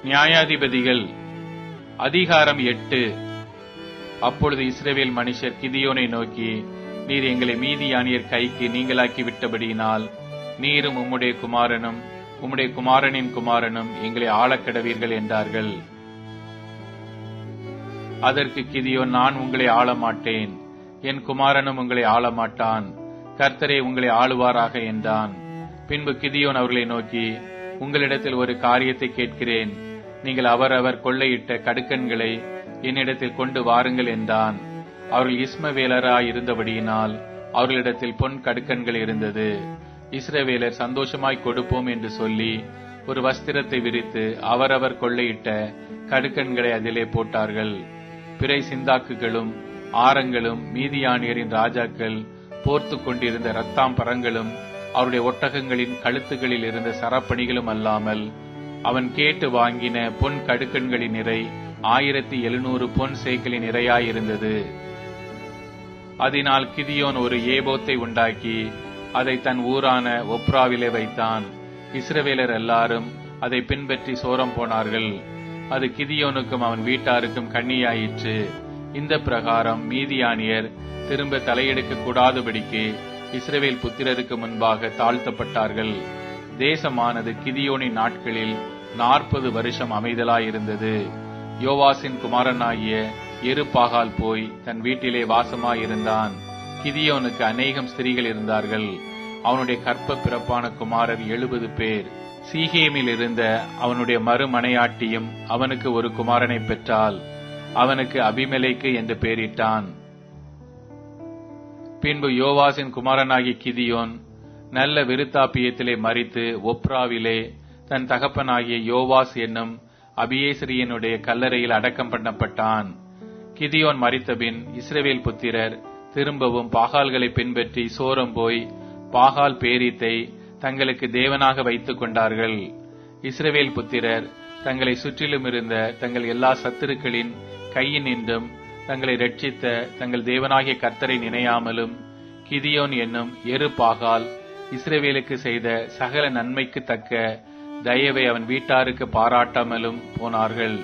நியாயாதிபதிகள் அதிகாரம் 8. அப்பொழுது இஸ்ரவேல் மனுஷர் கிதியோனை நோக்கி, நீர் எங்களை மீதியானியர் கைக்கு நீங்களாக்கி விட்டபடியினால் நீரும் உம்முடைய குமாரனும் உம்முடைய குமாரனின் குமாரனும் எங்களை ஆளக்கடவீர்கள் என்றார்கள். அதற்கு கிதியோன், நான் உங்களை ஆளமாட்டேன், என் குமாரனும் உங்களை ஆளமாட்டான், கர்த்தரே உங்களை ஆளுவாராக என்றான். பின்பு கிதியோன் அவர்களை நோக்கி, உங்களிடத்தில் ஒரு காரியத்தை கேட்கிறேன், நீங்கள் அவரவர் கொள்ளையிட்ட கடுக்கன்களை என்னிடத்தில் கொண்டு வாருங்கள் என்றான். அவர்கள் இஸ்மவேலராய் இருந்தபடியினால் அவர்களிடத்தில் பொன் கடுக்கன்கள் இருந்தது. இஸ்ரவேலர் சந்தோஷமாய் கொடுப்போம் என்று சொல்லி ஒரு வஸ்திரத்தை விரித்து அவரவர் கொள்ளையிட்ட கடுக்கன்களை அதிலே போட்டார்கள். பிறை சிந்தாக்குகளும் ஆரங்களும் மீதியானியரின் ராஜாக்கள் போர்த்து கொண்டிருந்த இரத்தாம்பரங்களும் அவருடைய ஒட்டகங்களின் கழுத்துகளில் இருந்த சரப்பணிகளும் அல்லாமல் அவன் கேட்டு வாங்கின பொன் கடுக்கன்களின் நிறை 1700 பொன் சேக்கலின் நிறையாயிருந்தது. அதனால் கிதியோன் ஒரு ஏபோத்தை உண்டாக்கி அதை தன் ஊரான ஒப்ராவிலே வைத்தான். இஸ்ரவேலர் எல்லாரும் அதை பின்பற்றி சோரம் போனார்கள். அது கிதியோனுக்கும் அவன் வீட்டாருக்கும் கண்ணியாயிற்று. இந்த பிரகாரம் மீதியானியர் திரும்ப தலையெடுக்க கூடாதபடிக்கு இஸ்ரவேல் புத்திரருக்கு முன்பாக தாழ்த்தப்பட்டார்கள். தேசமானது கிதியோனின் நாட்களில் 40 வருஷம் அமைதலாயிருந்தது. யோவாசின் குமாரனாகிய எருபாகால் போய் தன் வீட்டிலே வாசமாயிருந்தான். கிதியோனுக்கு அநேகம் ஸ்திரீகள் இருந்தார்கள். அவனுடைய கற்ப பிறப்பான குமாரர் 70 பேர். சீகேமில் இருந்த அவனுடைய மறுமனையாட்டியும் அவனுக்கு ஒரு குமாரனை பெற்றாள். அவனுக்கு அபிமெலேக்கு என்று பெயரிட்டான். பின்பு யோவாசின் குமாரனாகிய கிதியோன் நல்ல விருத்தாப்பியத்திலே மரித்து ஒப்ராவிலே தன் தகப்பனாகிய யோவாஸ் என்னும் அபியேசரியனுடைய கல்லறையில் அடக்கம் பண்ணப்பட்டான். கிதியோன் மரித்தபின் இஸ்ரவேல் புத்திரர் திரும்பவும் பாகால்களை பின்பற்றி சோரம் போய் பாகால் பேரீத்தை தங்களுக்கு தேவனாக வைத்துக் கொண்டார்கள். இஸ்ரவேல் புத்திரர் தங்களை சுற்றிலும் இருந்த தங்கள் எல்லா சத்துருக்களின் கையினின்றும் தங்களை இரட்சித்த தங்கள் தேவனாகிய கர்த்தரை நினையாமலும் கிதியோன் என்னும் எருபாகால் இஸ்ரவேலுக்கு செய்த சகல நன்மைக்கு தக்க தயவை அவன் வீட்டாருக்கு பாராட்டாமலும் போனார்கள்.